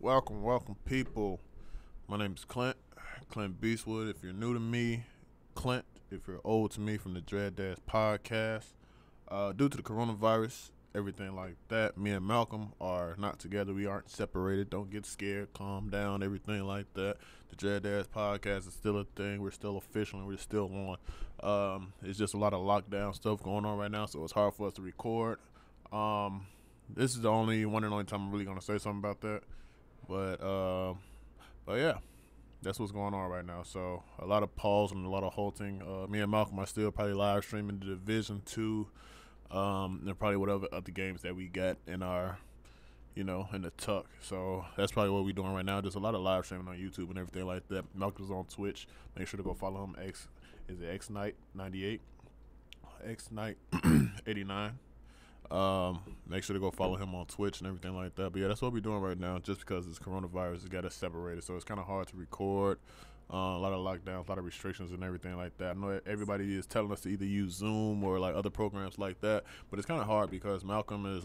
Welcome, people. My name is Clint Beastwood. If you're new to me, Clint. If you're old to me, from the DADS podcast. Due to the coronavirus, everything like that, me and Malcolm are not together. We aren't separated. Don't get scared. Calm down. Everything like that. The DADS podcast is still a thing. We're still official and we're still on. It's just a lot of lockdown stuff going on right now, so it's hard for us to record. This is the one and only time I'm really gonna say something about that. But yeah, that's what's going on right now. So a lot of pause and a lot of halting. Me and Malcolm are still probably live streaming the Division 2, and probably whatever other games that we got in our, in the tuck. So that's probably what we're doing right now. Just a lot of live streaming on YouTube and everything like that. Malcolm's on Twitch. Make sure to go follow him. Is it XKnight98? XKnight89. Make sure to go follow him on Twitch and everything like that. But yeah, that's what we're doing right now. Just because this coronavirus has got us separated, so it's kind of hard to record. A lot of lockdowns, a lot of restrictions and everything like that. I know everybody is telling us to either use Zoom or like other programs like that, but it's kind of hard because Malcolm is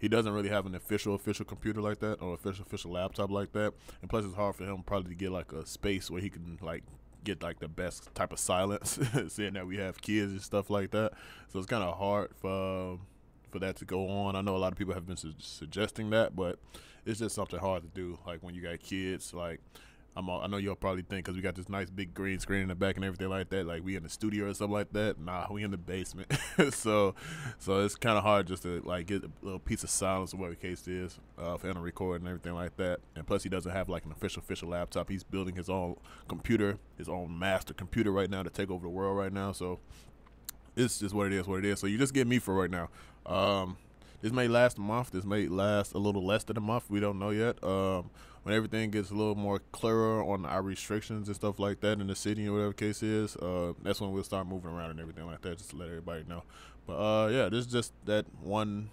he doesn't really have an official computer like that, or official laptop like that, and plus it's hard for him probably to get like a space where he can like get like the best type of silence, seeing that we have kids and stuff like that. So it's kind of hard for that to go on. I know a lot of people have been suggesting that, but it's just something hard to do. Like when you got kids, like I know you'll probably think, because we got this nice big green screen in the back and everything like that, like we in the studio or something like that. Nah, we in the basement. so it's kind of hard just to like get a little piece of silence or whatever the case is for him to record and everything like that. And plus he doesn't have like an official laptop. He's building his own computer, his own master computer right now to take over the world right now. So it's just what it is. So you just get me for right now. This may last a month. This may last a little less than a month. We don't know yet. When everything gets a little more clearer on our restrictions and stuff like that in the city or whatever the case is, that's when we'll start moving around and everything like that, just to let everybody know. But yeah, this is just that one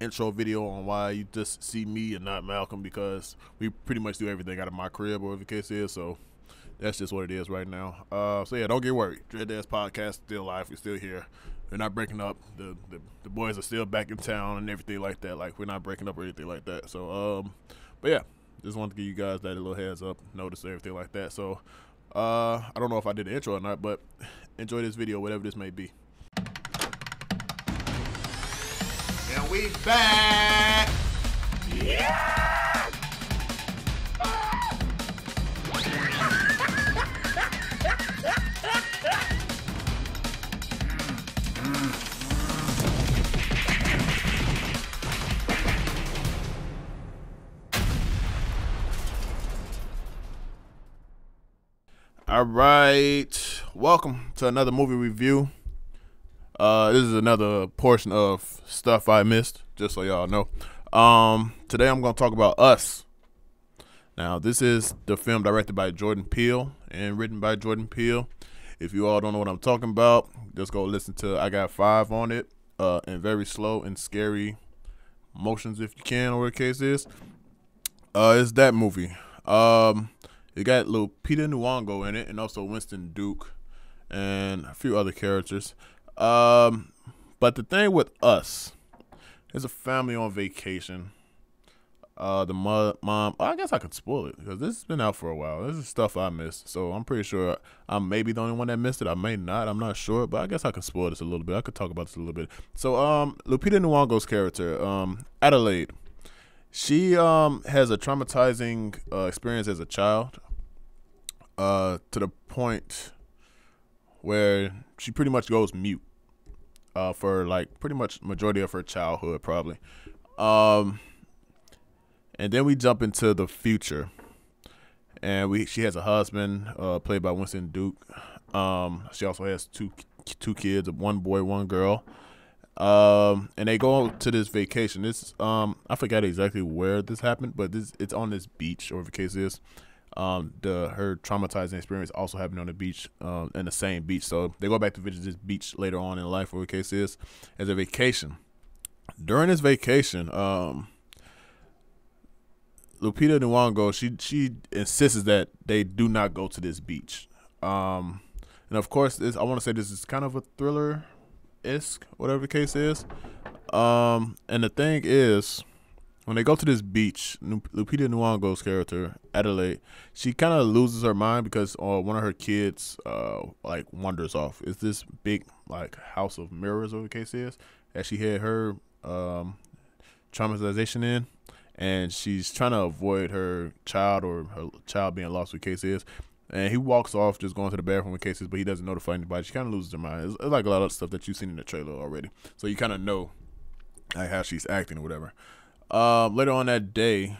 intro video on why you just see me and not Malcolm, because we pretty much do everything out of my crib or whatever the case is. So that's just what it is right now. So yeah, don't get worried. DADS podcast still alive. We're still here. We're not breaking up. The boys are still back in town and everything like that. Like, we're not breaking up or anything like that. So but yeah, just wanted to give you guys that little heads up, notice, everything like that. So I don't know if I did the intro or not, but enjoy this video, whatever this may be. And we back. Yeah. All right, welcome to another movie review. This is another portion of stuff I missed, just so y'all know. Today I'm going to talk about Us. Now, this is the film directed by Jordan Peele and written by Jordan Peele. If you all don't know what I'm talking about, just go listen to I Got 5 on it, in very slow and scary motions if you can, or whatever the case is. It's that movie. It got Lupita Nyong'o in it, and also Winston Duke, and a few other characters. But the thing with Us, it's a family on vacation. The mom, I guess I could spoil it, because this has been out for a while. This is stuff I missed, so I'm pretty sure I may be the only one that missed it. I may not. I'm not sure, but I guess I could spoil this a little bit. I could talk about this a little bit. So, Lupita Nyong'o's character, Adelaide, she has a traumatizing experience as a child. To the point where she pretty much goes mute for like pretty much majority of her childhood, probably. And then we jump into the future, and she has a husband played by Winston Duke. She also has two kids, one boy, one girl. And they go to this vacation. This I forgot exactly where this happened, but it's on this beach, or the case is. Her traumatizing experience also happened on the beach, in the same beach. So they go back to visit this beach later on in life, where the case is, as a vacation. During this vacation, Lupita Nyong'o, she insists that they do not go to this beach. And of course, I want to say this is kind of a thriller-esque, whatever the case is. And the thing is, when they go to this beach, Lupita Nyong'o's character Adelaide, she kind of loses her mind because one of her kids like wanders off. It's this big like house of mirrors, or the case is, that she had her traumatization in, and she's trying to avoid her child being lost. What the case is. And he walks off, just going to the bathroom with cases, but he doesn't notify anybody. She kind of loses her mind. It's like a lot of stuff that you've seen in the trailer already, so you kind of know like how she's acting or whatever. Later on that day,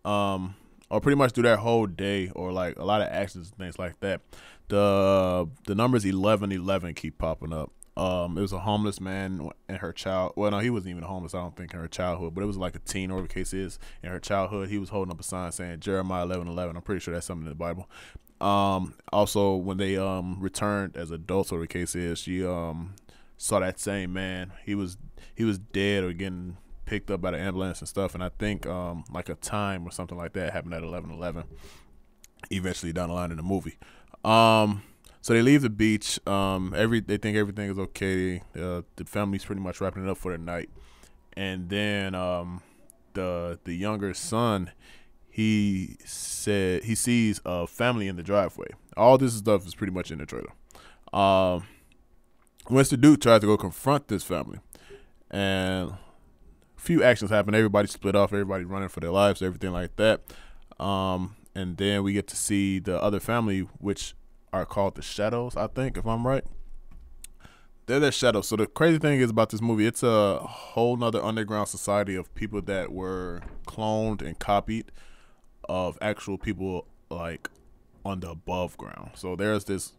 or pretty much through that whole day, or like a lot of actions and things like that, the numbers 1111 keep popping up. It was a homeless man and her child. Well, no, he wasn't even homeless, I don't think, in her childhood, but it was like a teen, or whatever the case is, in her childhood. He was holding up a sign saying Jeremiah 11:11. I'm pretty sure that's something in the Bible. Also, when they returned as adults, or the case is, she saw that same man. He was dead or getting picked up by the ambulance and stuff. And I think like a time or something like that happened at 11:11. Eventually down the line in the movie. So they leave the beach. They think everything is okay. The family's pretty much wrapping it up for the night. And then the younger son, he said he sees a family in the driveway. All this stuff is pretty much in the trailer. Mr. Duke tries to go confront this family, and a few actions happen. Everybody split off. Everybody running for their lives, everything like that. And then we get to see the other family, which are called the Shadows, I think, if I'm right. They're the Shadows. So the crazy thing is about this movie, it's a whole nother underground society of people that were cloned and copied of actual people like on the above ground. So there's this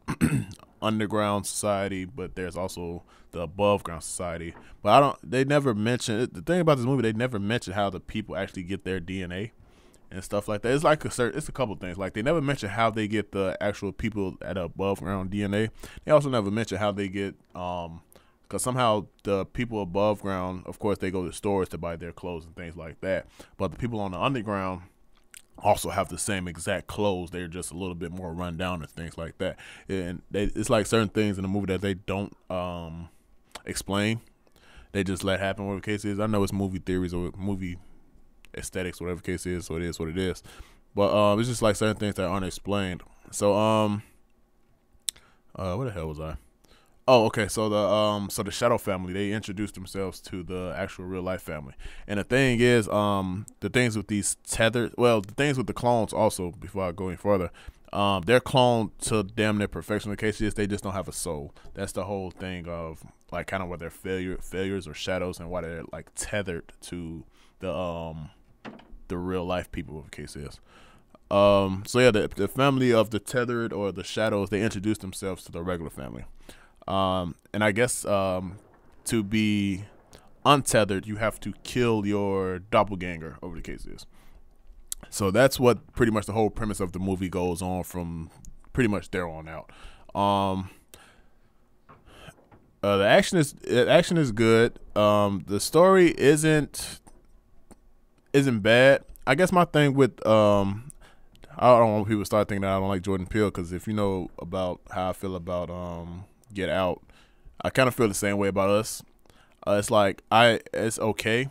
underground society, but there's also the above ground society. But they never mention, the thing about this movie, they never mention how the people actually get their DNA and stuff like that. It's like it's a couple things. Like, they never mention how they get the actual people at above ground DNA. They also never mention how they get because somehow the people above ground, of course, they go to stores to buy their clothes and things like that. But the people on the underground also have the same exact clothes. They're just a little bit more run down and things like that. And it's like certain things in the movie that they don't explain. They just let happen, whatever the case is. I know it's movie theories or movie aesthetics, whatever the case is, so it is what it is. But it's just like certain things that aren't explained. So where the hell was I? Oh, okay. So the Shadow family, they introduced themselves to the actual real life family. And the thing is, the things with these tethered, well, the things with the clones also, before I go any further, they're cloned to damn near perfection. The case is, they just don't have a soul. That's the whole thing of like kind of where they're failures or shadows, and why they're like tethered to the real life people, of the case is. So yeah, the family of the tethered or the shadows, they introduce themselves to the regular family. And I guess to be untethered, you have to kill your doppelganger, over the case is. So that's what pretty much the whole premise of the movie goes on from pretty much there on out. The action is good. The story isn't bad. I guess my thing with I don't want people to start thinking that I don't like Jordan Peele, because if you know about how I feel about Get Out, I kind of feel the same way about Us. It's like it's okay,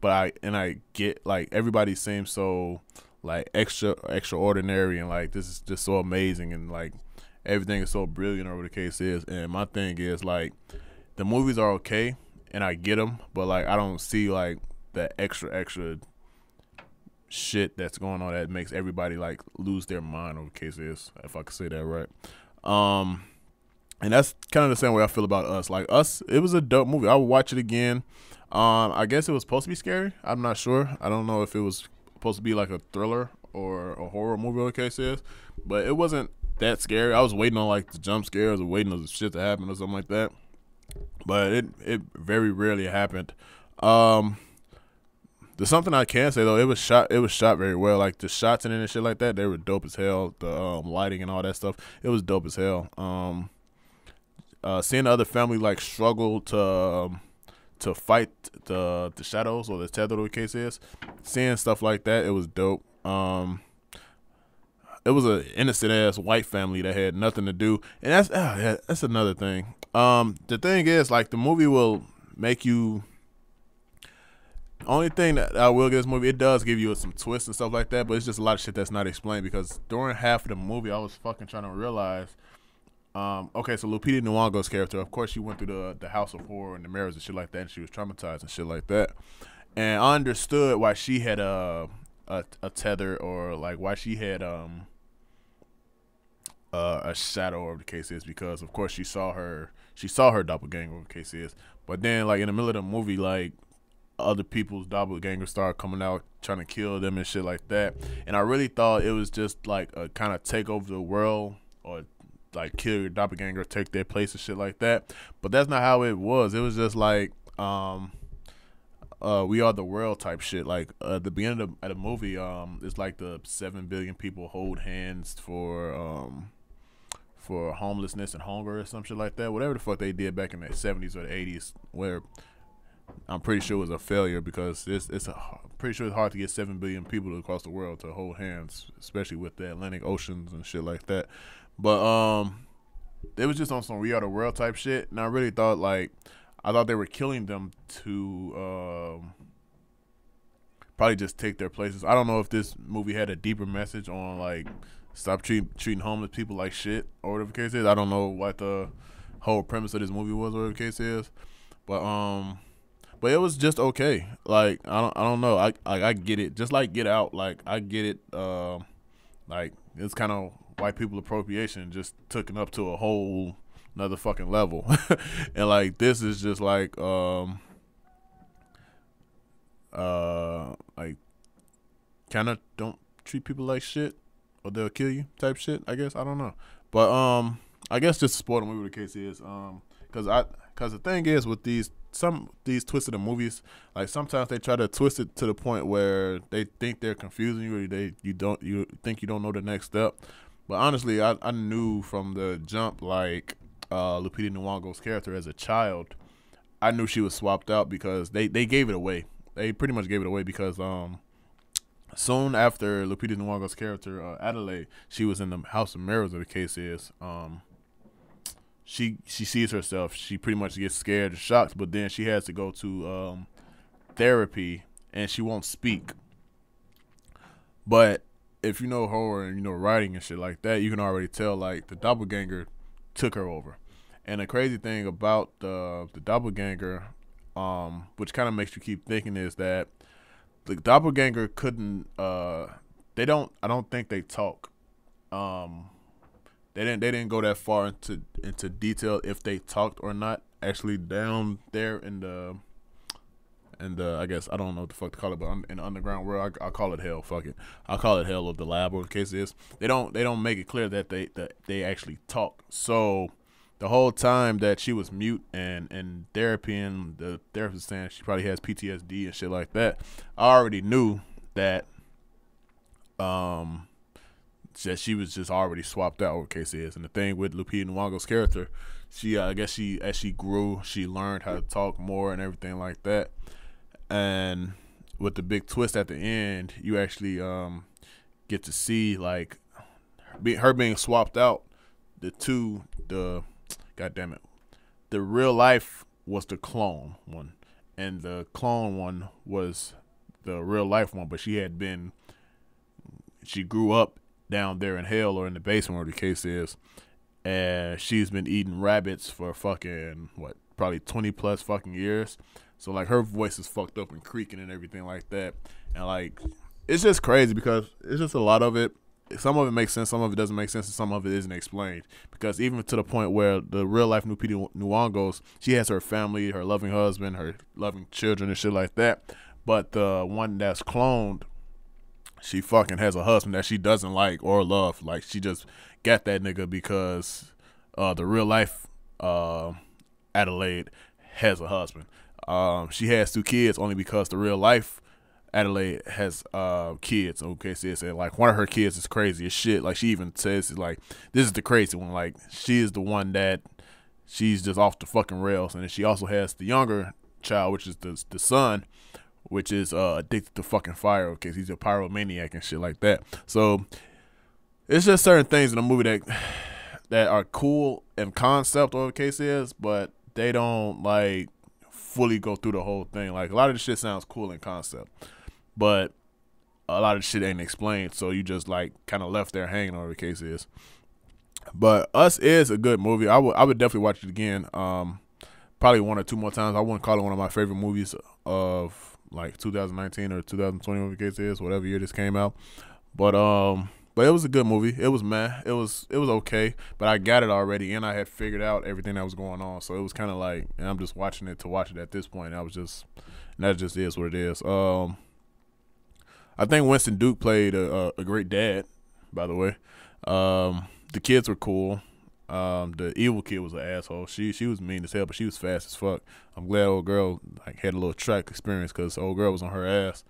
but I get like everybody seems so like extraordinary, and like this is just so amazing, and like everything is so brilliant, or whatever the case is. And my thing is like the movies are okay, and I get them, but like I don't see like the extra shit that's going on that makes everybody like lose their mind, or the case is, if I could say that right. And that's kind of the same way I feel about Us. Like Us, it was a dope movie. I would watch it again. I guess it was supposed to be scary. I'm not sure. I don't know if it was supposed to be like a thriller or a horror movie, or the case is, but it wasn't that scary. I was waiting on like the jump scares or waiting on the shit to happen or something like that, but it very rarely happened. There's something I can say though. It was shot very well. Like the shots in it and shit like that, they were dope as hell. The lighting and all that stuff, it was dope as hell. Seeing the other family like struggle to fight the shadows or the tether, the case is, seeing stuff like that, it was dope. It was an innocent ass white family that had nothing to do, and that's another thing. The thing is, like, the movie will make you, Only thing that I will give this movie, it does give you some twists and stuff like that, but it's just a lot of shit that's not explained because during half of the movie, I was fucking trying to realize. Okay, so Lupita Nyong'o's character, of course, she went through the house of horror and the mirrors and shit like that, and she was traumatized and shit like that. And I understood why she had a tether, or like why she had a shadow, or the case is, because of course she saw her doppelganger, or the case is. But then like in the middle of the movie, like other people's doppelgangers started coming out trying to kill them and shit like that. And I really thought it was just like a kind of take over the world, or like kill your doppelganger, take their place and shit like that. But that's not how it was. It was just like we are the world type shit. Like the beginning of the movie, it's like the 7 billion people hold hands for homelessness and hunger or some shit like that. Whatever the fuck they did back in the 70s or the 80s, where I'm pretty sure it was a failure, because pretty sure it's hard to get 7 billion people across the world to hold hands, especially with the Atlantic Oceans and shit like that. But it was just on some We Are the World type shit, and I really thought I thought they were killing them to probably just take their places. I don't know if this movie had a deeper message on like stop treating homeless people like shit, or whatever the case is. I don't know what the whole premise of this movie was, or whatever the case is, but it was just okay. Like I don't know. I get it. Just like Get Out. Like I get it. Like it's kind of white people appropriation, just took it up to a whole another fucking level. And like this is just like kind of don't treat people like shit or they'll kill you type shit, I guess. I don't know. But I guess just to spoil the movie, the case is because the thing is with these twisted movies, like sometimes they try to twist it to the point where they think they're confusing you, or you think you don't know the next step. But honestly, I knew from the jump, like Lupita Nyong'o's character as a child, I knew she was swapped out because they gave it away. They pretty much gave it away because soon after Lupita Nyong'o's character Adelaide, she was in the House of Mirrors, or the case is. She sees herself. She pretty much gets scared and shocked, but then she has to go to therapy, and she won't speak. But if you know horror and you know writing and shit like that, you can already tell like the doppelganger took her over. And the crazy thing about the doppelganger, which kind of makes you keep thinking, is that the doppelganger couldn't. I don't think they talk. They didn't go that far into detail if they talked or not. Actually, down there in the I guess I don't know what the fuck to call it, but in the underground world, I call it hell. Fuck it, I'll call it hell, of the lab, or the case is. They don't make it clear that they actually talk. So the whole time that she was mute and therapy, and the therapist saying she probably has PTSD and shit like that, I already knew that that she was just already swapped out, what case is. And the thing with Lupita Nyong'o's character, I guess as she grew, she learned how to talk more and everything like that. And with the big twist at the end, you actually get to see like her being swapped out. God damn it, the real life was the clone one, and the clone one was the real life one. But she grew up down there in hell, or in the basement, where the case is, and she's been eating rabbits for fucking probably 20 plus fucking years. So like her voice is fucked up and creaking and everything like that. And like it's just crazy because it's just a lot of it. Some of it makes sense, some of it doesn't make sense, and some of it isn't explained. Because even to the point where the real life Lupita Nyong'o, she has her family, her loving husband, her loving children and shit like that. But the one that's cloned, she fucking has a husband that she doesn't like or love. Like she just got that nigga because the real life Adelaide has a husband. She has 2 kids only because the real life Adelaide has kids. Okay, sis, and like one of her kids is crazy as shit. Like she even says, like, this is the crazy one. Like she is the one that she's just off the fucking rails. And then she also has the younger child, which is the son, which is addicted to fucking fire. Okay, he's a pyromaniac and shit like that. So it's just certain things in the movie that are cool in concept, or the case is, but they don't like fully go through the whole thing. Like, a lot of the shit sounds cool in concept, but a lot of the shit ain't explained, so you just like kind of left there hanging, or the case is. But Us is a good movie. I would definitely watch it again. Probably 1 or 2 more times. I wouldn't call it one of my favorite movies of like 2019 or 2020, whatever the case is, whatever year this came out. But it was a good movie. It was it was okay, but I got it already, and I had figured out everything that was going on. So it was kind of like, and I'm just watching it to watch it at this point. And that just is what it is. I think Winston Duke played a great dad, by the way. The kids were cool. The evil kid was an asshole. She was mean as hell, but she was fast as fuck. I'm glad old girl like had a little track experience because old girl was on her ass.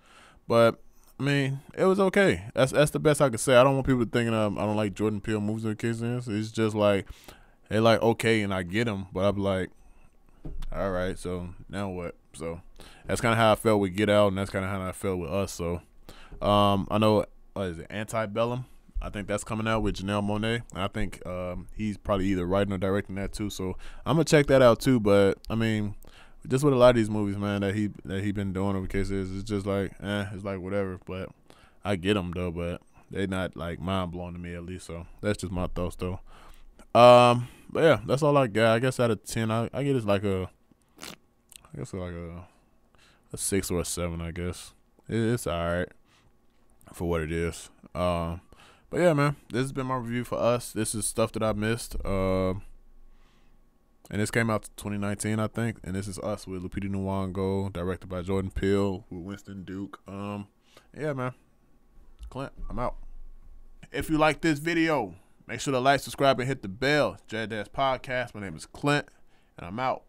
But I mean, it was okay. That's the best I could say. I don't want people thinking I don't like Jordan Peele movies or kids. It's just like they like okay, and I get them, but I'm like, all right. So now what? So that's kind of how I felt with Get Out, and that's kind of how I felt with Us. So I know is it Antebellum? I think that's coming out with Janelle Monáe. I think he's probably either writing or directing that too. So I'm gonna check that out too. But I mean, just with a lot of these movies, man, that he been doing over cases, it's just like, it's like whatever. But I get them though, but they not like mind blowing to me at least. So that's just my thoughts though. But yeah, that's all I got. I guess out of 10, I get it's like a 6 or a 7. I guess it's all right for what it is. But yeah, man, this has been my review for Us. This is stuff that I missed. And this came out 2019, I think. And this is Us with Lupita Nyong'o, directed by Jordan Peele, with Winston Duke. Yeah, man. Clint, I'm out. If you like this video, make sure to like, subscribe, and hit the bell. DADS Podcast. My name is Clint, and I'm out.